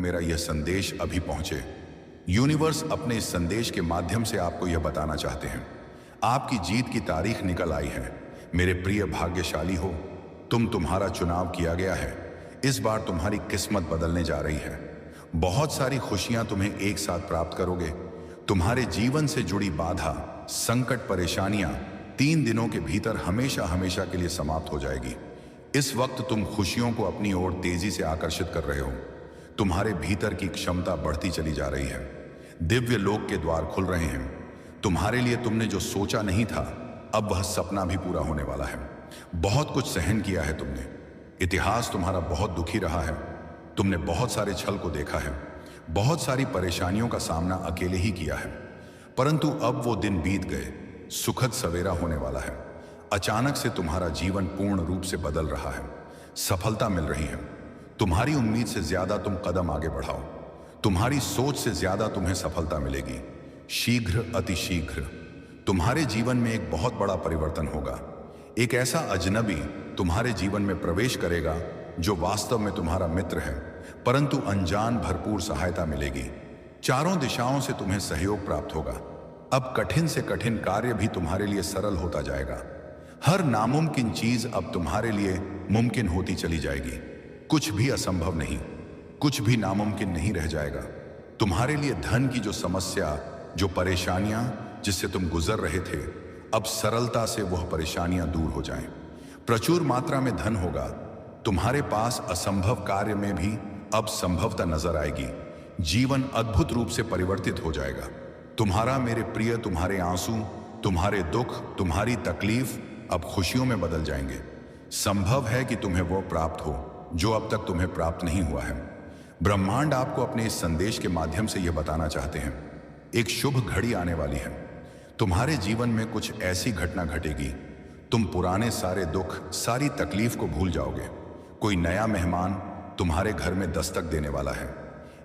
मेरा यह संदेश अभी पहुंचे। यूनिवर्स अपने इस संदेश के माध्यम से आपको यह बताना चाहते हैं, आपकी जीत की तारीख निकल आई है। मेरे प्रिय भाग्यशाली हो, तुम्हारा चुनाव किया गया है। इस बार तुम्हारी किस्मत बदलने जा रही है। बहुत सारी खुशियां तुम्हें एक साथ प्राप्त करोगे। तुम्हारे जीवन से जुड़ी बाधा, संकट, परेशानियां 3 दिनों के भीतर हमेशा हमेशा के लिए समाप्त हो जाएगी। इस वक्त तुम खुशियों को अपनी ओर तेजी से आकर्षित कर रहे हो। तुम्हारे भीतर की क्षमता बढ़ती चली जा रही है। दिव्य लोक के द्वार खुल रहे हैं। तुम्हारे लिए तुमने जो सोचा नहीं था, अब वह सपना भी पूरा होने वाला है। बहुत कुछ सहन किया है तुमने। इतिहास तुम्हारा बहुत दुखी रहा है। तुमने बहुत सारे छल को देखा है, बहुत सारी परेशानियों का सामना अकेले ही किया है। परंतु अब वो दिन बीत गए। सुखद सवेरा होने वाला है। अचानक से तुम्हारा जीवन पूर्ण रूप से बदल रहा है। सफलता मिल रही है। तुम्हारी उम्मीद से ज्यादा तुम कदम आगे बढ़ाओ। तुम्हारी सोच से ज्यादा तुम्हें सफलता मिलेगी। शीघ्र, अति शीघ्र तुम्हारे जीवन में एक बहुत बड़ा परिवर्तन होगा। एक ऐसा अजनबी तुम्हारे जीवन में प्रवेश करेगा जो वास्तव में तुम्हारा मित्र है, परंतु अनजान भरपूर सहायता मिलेगी। चारों दिशाओं से तुम्हें सहयोग प्राप्त होगा। अब कठिन से कठिन कार्य भी तुम्हारे लिए सरल होता जाएगा। हर नामुमकिन चीज अब तुम्हारे लिए मुमकिन होती चली जाएगी। कुछ भी असंभव नहीं, कुछ भी नामुमकिन नहीं रह जाएगा। तुम्हारे लिए धन की जो समस्या, जो परेशानियां जिससे तुम गुजर रहे थे, अब सरलता से वह परेशानियां दूर हो जाएं। प्रचुर मात्रा में धन होगा। तुम्हारे पास असंभव कार्य में भी अब संभवता नजर आएगी। जीवन अद्भुत रूप से परिवर्तित हो जाएगा। तुम्हारा मेरे प्रिय, तुम्हारे आंसू, तुम्हारे दुख, तुम्हारी तकलीफ अब खुशियों में बदल जाएंगे। संभव है कि तुम्हें वो प्राप्त हो जो अब तक तुम्हें प्राप्त नहीं हुआ है। ब्रह्मांड आपको अपने इस संदेश के माध्यम से यह बताना चाहते हैं, एक शुभ घड़ी आने वाली है। तुम्हारे जीवन में कुछ ऐसी घटना घटेगी, तुम पुराने सारे दुख, सारी तकलीफ को भूल जाओगे। कोई नया मेहमान तुम्हारे घर में दस्तक देने वाला है।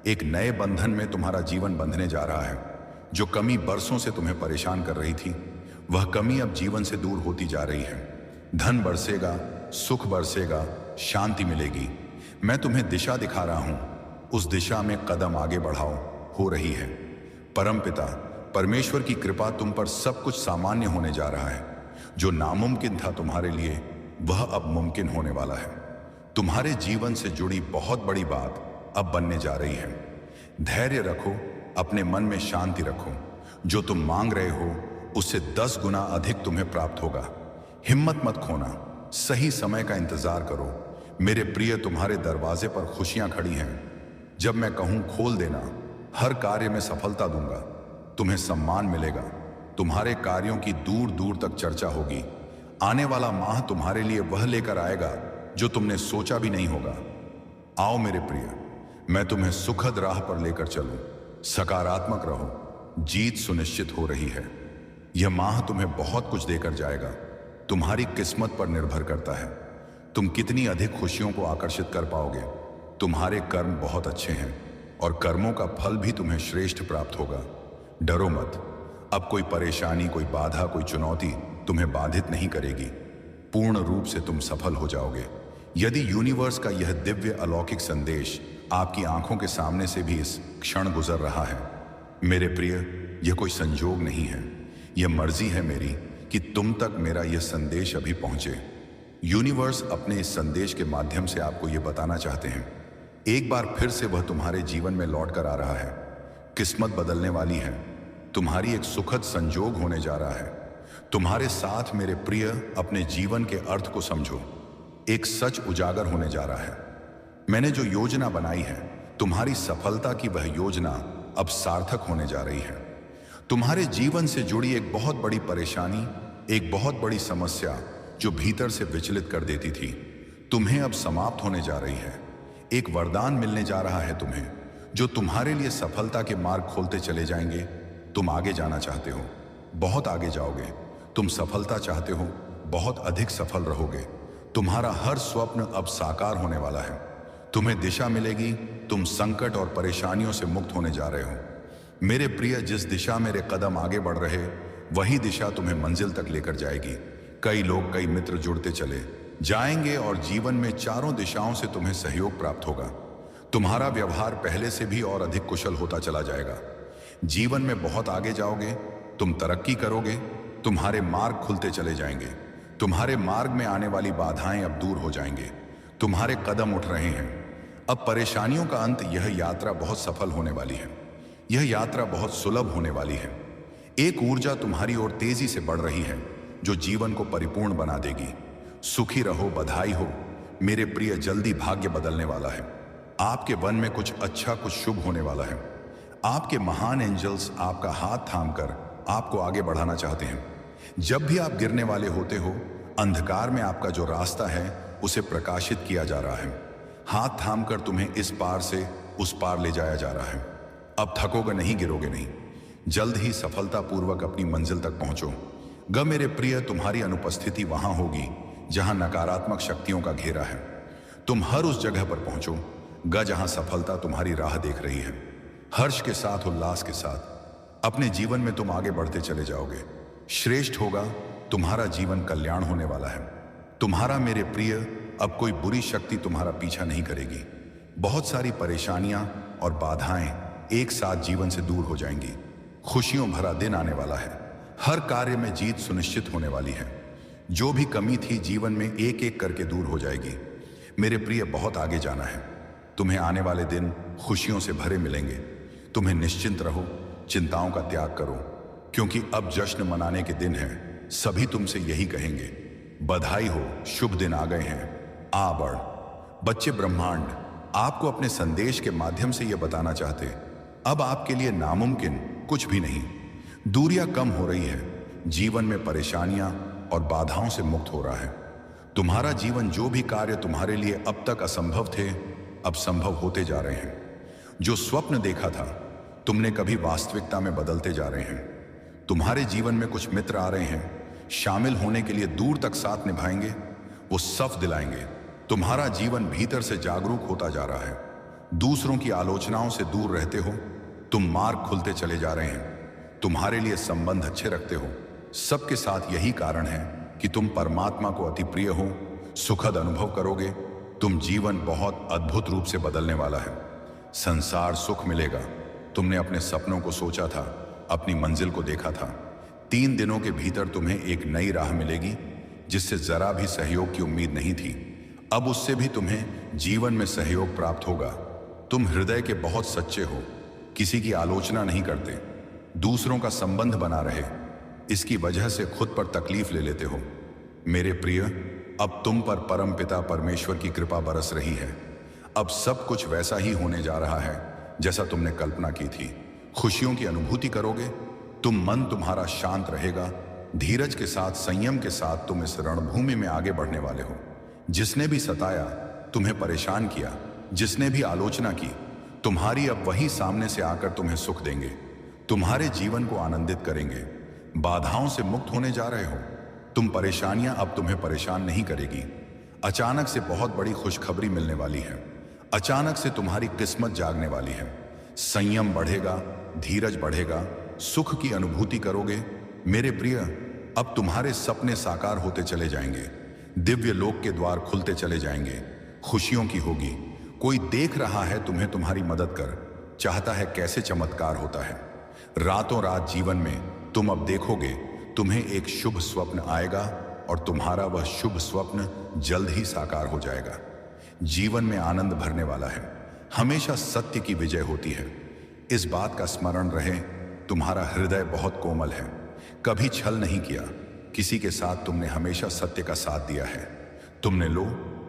एक नए बंधन में तुम्हारा जीवन बंधने जा रहा है। जो कमी बरसों से तुम्हें परेशान कर रही थी, वह कमी अब जीवन से दूर होती जा रही है। धन बरसेगा, सुख बरसेगा, शांति मिलेगी। मैं तुम्हें दिशा दिखा रहा हूं, उस दिशा में कदम आगे बढ़ाओ। हो रही है। परमपिता परमेश्वर की कृपा तुम पर सब कुछ सामान्य होने जा रहा है। जो नामुमकिन था तुम्हारे लिए, वह अब मुमकिन होने वाला है। तुम्हारे जीवन से जुड़ी बहुत बड़ी बात अब बनने जा रही है। धैर्य रखो, अपने मन में शांति रखो। जो तुम मांग रहे हो उससे 10 गुना अधिक तुम्हें प्राप्त होगा। हिम्मत मत खोना, सही समय का इंतजार करो। मेरे प्रिय, तुम्हारे दरवाजे पर खुशियां खड़ी हैं। जब मैं कहूं खोल देना, हर कार्य में सफलता दूंगा। तुम्हें सम्मान मिलेगा। तुम्हारे कार्यों की दूर दूर तक चर्चा होगी। आने वाला माह तुम्हारे लिए वह लेकर आएगा जो तुमने सोचा भी नहीं होगा। आओ मेरे प्रिय, मैं तुम्हें सुखद राह पर लेकर चलूं। सकारात्मक रहो, जीत सुनिश्चित हो रही है। यह माह तुम्हें बहुत कुछ देकर जाएगा। तुम्हारी किस्मत पर निर्भर करता है तुम कितनी अधिक खुशियों को आकर्षित कर पाओगे। तुम्हारे कर्म बहुत अच्छे हैं और कर्मों का फल भी तुम्हें श्रेष्ठ प्राप्त होगा। डरो मत, अब कोई परेशानी, कोई बाधा, कोई चुनौती तुम्हें बाधित नहीं करेगी। पूर्ण रूप से तुम सफल हो जाओगे। यदि यूनिवर्स का यह दिव्य अलौकिक संदेश आपकी आंखों के सामने से भी इस क्षण गुजर रहा है, मेरे प्रिय, यह कोई संजोग नहीं है। यह मर्जी है मेरी कि तुम तक मेरा यह संदेश अभी पहुंचे। यूनिवर्स अपने इस संदेश के माध्यम से आपको यह बताना चाहते हैं, एक बार फिर से वह तुम्हारे जीवन में लौट कर आ रहा है। किस्मत बदलने वाली है। तुम्हारी एक सुखद संजोग होने जा रहा है। तुम्हारे साथ मेरे प्रिय, अपने जीवन के अर्थ को समझो। एक सच उजागर होने जा रहा है। मैंने जो योजना बनाई है, तुम्हारी सफलता की वह योजना अब सार्थक होने जा रही है। तुम्हारे जीवन से जुड़ी एक बहुत बड़ी परेशानी, एक बहुत बड़ी समस्या जो भीतर से विचलित कर देती थी, तुम्हें अब समाप्त होने जा रही है। एक वरदान मिलने जा रहा है तुम्हें, जो तुम्हारे लिए सफलता के मार्ग खोलते चले जाएंगे। तुम आगे जाना चाहते हो, बहुत आगे जाओगे। तुम सफलता चाहते हो, बहुत अधिक सफल रहोगे। तुम्हारा हर स्वप्न अब साकार होने वाला है। तुम्हें दिशा मिलेगी। तुम संकट और परेशानियों से मुक्त होने जा रहे हो। मेरे प्रिय, जिस दिशा मेरे कदम आगे बढ़ रहे, वही दिशा तुम्हें मंजिल तक लेकर जाएगी। कई लोग, कई मित्र जुड़ते चले जाएंगे और जीवन में चारों दिशाओं से तुम्हें सहयोग प्राप्त होगा। तुम्हारा व्यवहार पहले से भी और अधिक कुशल होता चला जाएगा। जीवन में बहुत आगे जाओगे, तुम तरक्की करोगे, तुम्हारे मार्ग खुलते चले जाएंगे। तुम्हारे मार्ग में आने वाली बाधाएं अब दूर हो जाएंगे। तुम्हारे कदम उठ रहे हैं। अब परेशानियों का अंत। यह यात्रा बहुत सफल होने वाली है। यह यात्रा बहुत सुलभ होने वाली है। एक ऊर्जा तुम्हारी ओर तेजी से बढ़ रही है जो जीवन को परिपूर्ण बना देगी। सुखी रहो, बधाई हो मेरे प्रिय। जल्दी भाग्य बदलने वाला है। आपके वन में कुछ अच्छा, कुछ शुभ होने वाला है। आपके महान एंजल्स आपका हाथ थामकर आपको आगे बढ़ाना चाहते हैं। जब भी आप गिरने वाले होते हो, अंधकार में आपका जो रास्ता है उसे प्रकाशित किया जा रहा है। हाथ थामकर तुम्हें इस पार से उस पार ले जाया जा रहा है। अब थकोगे नहीं, गिरोगे नहीं। जल्द ही सफलतापूर्वक अपनी मंजिल तक पहुंचो। ग मेरे प्रिय, तुम्हारी अनुपस्थिति वहां होगी जहां नकारात्मक शक्तियों का घेरा है। तुम हर उस जगह पर पहुंचो ग जहां सफलता तुम्हारी राह देख रही है। हर्ष के साथ, उल्लास के साथ अपने जीवन में तुम आगे बढ़ते चले जाओगे। श्रेष्ठ होगा, तुम्हारा जीवन कल्याण होने वाला है। तुम्हारा मेरे प्रिय, अब कोई बुरी शक्ति तुम्हारा पीछा नहीं करेगी। बहुत सारी परेशानियां और बाधाएं एक साथ जीवन से दूर हो जाएंगी। खुशियों भरा दिन आने वाला है। हर कार्य में जीत सुनिश्चित होने वाली है। जो भी कमी थी जीवन में एक एक करके दूर हो जाएगी। मेरे प्रिय, बहुत आगे जाना है। तुम्हें आने वाले दिन खुशियों से भरे मिलेंगे। तुम्हें निश्चिंत रहो, चिंताओं का त्याग करो, क्योंकि अब जश्न मनाने के दिन हैं। सभी तुमसे यही कहेंगे, बधाई हो, शुभ दिन आ गए हैं, आ बढ़। बच्चे, ब्रह्मांड आपको अपने संदेश के माध्यम से यह बताना चाहते, अब आपके लिए नामुमकिन कुछ भी नहीं। दूरियां कम हो रही है। जीवन में परेशानियां और बाधाओं से मुक्त हो रहा है। तुम्हारा जीवन, जो भी कार्य तुम्हारे लिए अब तक असंभव थे, अब संभव होते जा रहे हैं। जो स्वप्न देखा था तुमने कभी वास्तविकता में बदलते जा रहे हैं। तुम्हारे जीवन में कुछ मित्र आ रहे हैं, शामिल होने के लिए दूर तक साथ निभाएंगे। वो सफ दिलाएंगे। तुम्हारा जीवन भीतर से जागरूक होता जा रहा है। दूसरों की आलोचनाओं से दूर रहते हो, तुम मार्ग खुलते चले जा रहे हैं। तुम्हारे लिए संबंध अच्छे रखते हो। सबके साथ यही कारण है कि तुम परमात्मा को अति प्रिय हो। सुखद अनुभव करोगे। तुम जीवन बहुत अद्भुत रूप से बदलने वाला है। संसार सुख मिलेगा। तुमने अपने सपनों को सोचा था, अपनी मंजिल को देखा था। 3 दिनों के भीतर तुम्हें एक नई राह मिलेगी जिससे जरा भी सहयोग की उम्मीद नहीं थी। अब उससे भी तुम्हें जीवन में सहयोग प्राप्त होगा। तुम हृदय के बहुत सच्चे हो, किसी की आलोचना नहीं करते, दूसरों का संबंध बना रहे, इसकी वजह से खुद पर तकलीफ ले लेते हो। मेरे प्रिय, अब तुम पर परम पिता परमेश्वर की कृपा बरस रही है। अब सब कुछ वैसा ही होने जा रहा है जैसा तुमने कल्पना की थी। खुशियों की अनुभूति करोगे। मन तुम्हारा शांत रहेगा। धीरज के साथ, संयम के साथ तुम इस रणभूमि में आगे बढ़ने वाले हो। जिसने भी सताया, तुम्हें परेशान किया, जिसने भी आलोचना की, तुम्हारी अब वही सामने से आकर तुम्हें सुख देंगे, तुम्हारे जीवन को आनंदित करेंगे। बाधाओं से मुक्त होने जा रहे हो। तुम परेशानियां अब तुम्हें परेशान नहीं करेगी। अचानक से बहुत बड़ी खुशखबरी मिलने वाली है। अचानक से तुम्हारी किस्मत जागने वाली है। संयम बढ़ेगा, धीरज बढ़ेगा, सुख की अनुभूति करोगे। मेरे प्रिय, अब तुम्हारे सपने साकार होते चले जाएंगे। दिव्य लोक के द्वार खुलते चले जाएंगे। खुशियों की होगी। कोई देख रहा है तुम्हें, तुम्हारी मदद कर चाहता है। कैसे चमत्कार होता है। रातों रात जीवन में तुम अब देखोगे, तुम्हें एक शुभ स्वप्न आएगा और तुम्हारा वह शुभ स्वप्न जल्द ही साकार हो जाएगा। जीवन में आनंद भरने वाला है। हमेशा सत्य की विजय होती है। इस बात का स्मरण रहे, तुम्हारा हृदय बहुत कोमल है। कभी छल नहीं किया। किसी के साथ तुमने हमेशा सत्य का साथ दिया है। तुमने लो,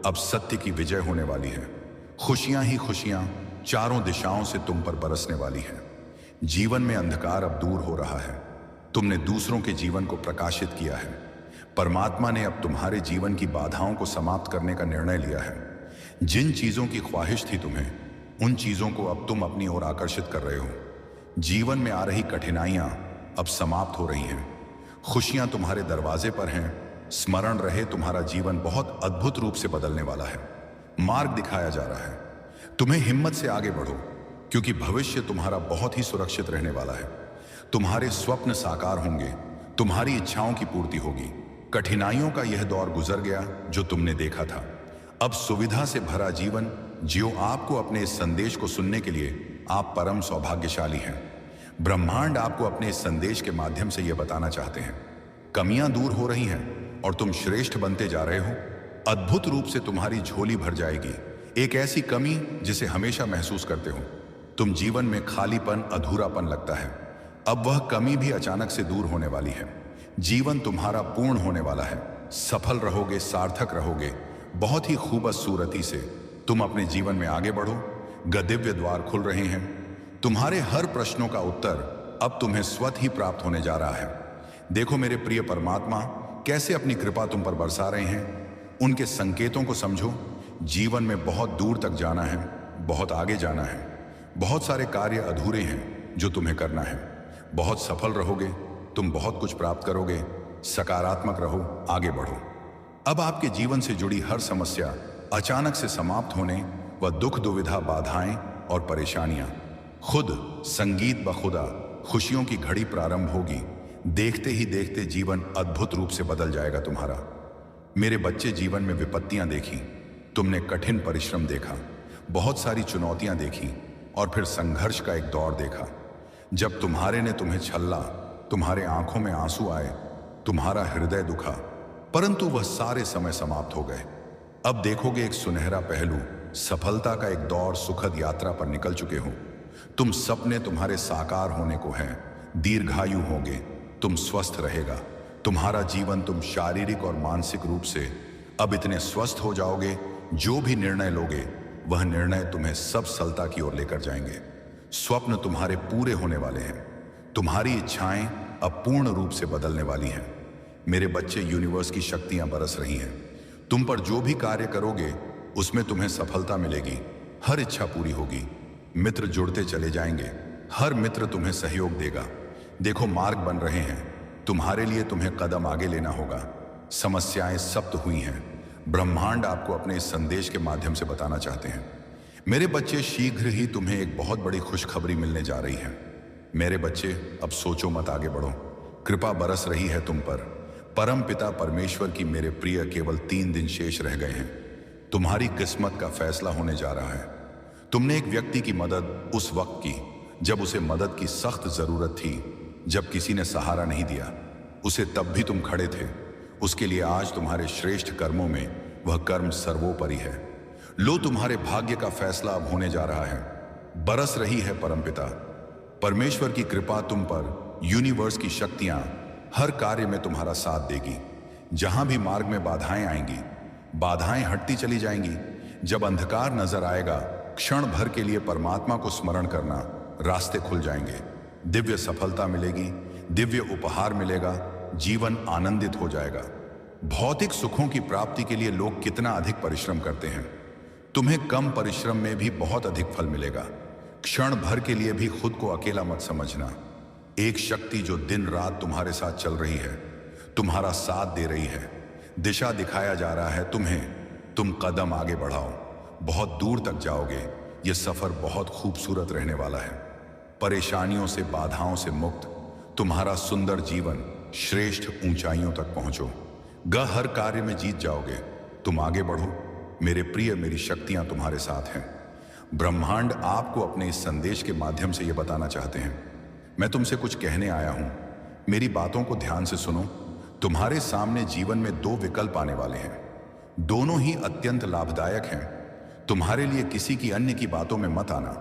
अब सत्य की विजय होने वाली है। खुशियां ही खुशियां चारों दिशाओं से तुम पर बरसने वाली है। जीवन में अंधकार अब दूर हो रहा है। तुमने दूसरों के जीवन को प्रकाशित किया है। परमात्मा ने अब तुम्हारे जीवन की बाधाओं को समाप्त करने का निर्णय लिया है। जिन चीजों की ख्वाहिश थी तुम्हें, उन चीजों को अब तुम अपनी ओर आकर्षित कर रहे हो। जीवन में आ रही कठिनाइयां अब समाप्त हो रही हैं। खुशियां तुम्हारे दरवाजे पर हैं। स्मरण रहे, तुम्हारा जीवन बहुत अद्भुत रूप से बदलने वाला है। मार्ग दिखाया जा रहा है। तुम्हें हिम्मत से आगे बढ़ो, क्योंकि भविष्य तुम्हारा बहुत ही सुरक्षित रहने वाला है। तुम्हारे स्वप्न साकार होंगे। तुम्हारी इच्छाओं की पूर्ति होगी। कठिनाइयों का यह दौर गुजर गया जो तुमने देखा था। अब सुविधा से भरा जीवन जियो आपको अपने इस संदेश को सुनने के लिए आप परम सौभाग्यशाली हैं। ब्रह्मांड आपको अपने इस संदेश के माध्यम से यह बताना चाहते हैं, कमियां दूर हो रही हैं और तुम श्रेष्ठ बनते जा रहे हो। अद्भुत रूप से तुम्हारी झोली भर जाएगी। एक ऐसी कमी जिसे हमेशा महसूस करते हो, तुम जीवन में खालीपन, अधूरापन लगता है, अब वह कमी भी अचानक से दूर होने वाली है। जीवन तुम्हारा पूर्ण होने वाला है, सफल रहोगे, सार्थक रहोगे। बहुत ही खूबसूरती से तुम अपने जीवन में आगे बढ़ो। गदिव्य द्वार खुल रहे हैं। तुम्हारे हर प्रश्नों का उत्तर अब तुम्हें स्वतः ही प्राप्त होने जा रहा है। देखो मेरे प्रिय परमात्मा कैसे अपनी कृपा तुम पर बरसा रहे हैं। उनके संकेतों को समझो। जीवन में बहुत दूर तक जाना है, बहुत आगे जाना है। बहुत सारे कार्य अधूरे हैं जो तुम्हें करना है। बहुत सफल रहोगे, तुम बहुत कुछ प्राप्त करोगे। सकारात्मक रहो, आगे बढ़ो। अब आपके जीवन से जुड़ी हर समस्या अचानक से समाप्त होने व दुख, दुविधा, बाधाएं और परेशानियां खुद संगीत बखुदा खुशियों की घड़ी प्रारंभ होगी। देखते ही देखते जीवन अद्भुत रूप से बदल जाएगा तुम्हारा। मेरे बच्चे, जीवन में विपत्तियां देखी, तुमने कठिन परिश्रम देखा, बहुत सारी चुनौतियां देखी और फिर संघर्ष का एक दौर देखा। जब तुम्हारे ने तुम्हें छल्ला, तुम्हारे आंखों में आंसू आए, तुम्हारा हृदय दुखा, परंतु वह सारे समय समाप्त हो गए। अब देखोगे एक सुनहरा पहलू, सफलता का एक दौर, सुखद यात्रा पर निकल चुके हो। तुम सपने तुम्हारे साकार होने को हैं, दीर्घायु होगे, तुम स्वस्थ रहेगा तुम्हारा जीवन। तुम शारीरिक और मानसिक रूप से अब इतने स्वस्थ हो जाओगे, जो भी निर्णय लोगे वह निर्णय तुम्हें सब सफलता की ओर लेकर जाएंगे। स्वप्न तुम्हारे पूरे होने वाले हैं। तुम्हारी इच्छाएं अब पूर्ण रूप से बदलने वाली हैं। मेरे बच्चे, यूनिवर्स की शक्तियां बरस रही हैं। तुम पर जो भी कार्य करोगे उसमें तुम्हें सफलता मिलेगी। हर इच्छा पूरी होगी। मित्र जुड़ते चले जाएंगे, हर मित्र तुम्हें सहयोग देगा। देखो मार्ग बन रहे हैं तुम्हारे लिए, तुम्हें कदम आगे लेना होगा। समस्याएं समाप्त हुई हैं। ब्रह्मांड आपको अपने इस संदेश के माध्यम से बताना चाहते हैं, मेरे बच्चे, शीघ्र ही तुम्हें एक बहुत बड़ी खुशखबरी मिलने जा रही है। मेरे बच्चे, अब सोचो मत, आगे बढ़ो। कृपा बरस रही है तुम पर। परम पिता परमेश्वर की मेरे प्रिय, केवल 3 दिन शेष रह गए हैं। तुम्हारी किस्मत का फैसला होने जा रहा है। तुमने एक व्यक्ति की मदद उस वक्त की जब उसे मदद की सख्त जरूरत थी, जब किसी ने सहारा नहीं दिया उसे, तब भी तुम खड़े थे उसके लिए। आज तुम्हारे श्रेष्ठ कर्मों में वह कर्म सर्वोपरि है। लो, तुम्हारे भाग्य का फैसला अब होने जा रहा है। बरस रही है परमपिता परमेश्वर की कृपा तुम पर। यूनिवर्स की शक्तियां हर कार्य में तुम्हारा साथ देगी। जहां भी मार्ग में बाधाएं आएंगी, बाधाएं हटती चली जाएंगी। जब अंधकार नजर आएगा, क्षण भर के लिए परमात्मा को स्मरण करना, रास्ते खुल जाएंगे। दिव्य सफलता मिलेगी, दिव्य उपहार मिलेगा, जीवन आनंदित हो जाएगा। भौतिक सुखों की प्राप्ति के लिए लोग कितना अधिक परिश्रम करते हैं, तुम्हें कम परिश्रम में भी बहुत अधिक फल मिलेगा। क्षण भर के लिए भी खुद को अकेला मत समझना। एक शक्ति जो दिन रात तुम्हारे साथ चल रही है, तुम्हारा साथ दे रही है, दिशा दिखाया जा रहा है तुम्हें। तुम कदम आगे बढ़ाओ, बहुत दूर तक जाओगे। यह सफर बहुत खूबसूरत रहने वाला है। परेशानियों से, बाधाओं से मुक्त तुम्हारा सुंदर जीवन श्रेष्ठ ऊंचाइयों तक पहुंचो। हर कार्य में जीत जाओगे। तुम आगे बढ़ो मेरे प्रिय, मेरी शक्तियां तुम्हारे साथ हैं। ब्रह्मांड आपको अपने इस संदेश के माध्यम से यह बताना चाहते हैं, मैं तुमसे कुछ कहने आया हूं। मेरी बातों को ध्यान से सुनो। तुम्हारे सामने जीवन में 2 विकल्प आने वाले हैं, दोनों ही अत्यंत लाभदायक हैं। तुम्हारे लिए किसी की अन्य की बातों में मत आना,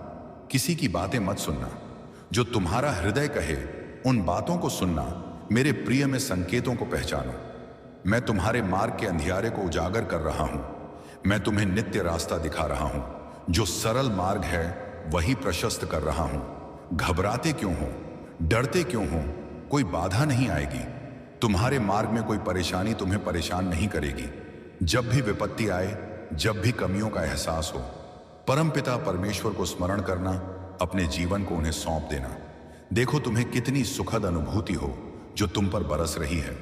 किसी की बातें मत सुनना। जो तुम्हारा हृदय कहे उन बातों को सुनना। मेरे प्रिय, में संकेतों को पहचानो। मैं तुम्हारे मार्ग के अंधियारे को उजागर कर रहा हूं। मैं तुम्हें नित्य रास्ता दिखा रहा हूं। जो सरल मार्ग है वही प्रशस्त कर रहा हूं। घबराते क्यों हो, डरते क्यों हो? कोई बाधा नहीं आएगी। तुम्हारे मार्ग में कोई परेशानी तुम्हें परेशान नहीं करेगी। जब भी विपत्ति आए, जब भी कमियों का एहसास हो, परमपिता परमेश्वर को स्मरण करना, अपने जीवन को उन्हें सौंप देना। देखो तुम्हें कितनी सुखद अनुभूति हो जो तुम पर बरस रही है।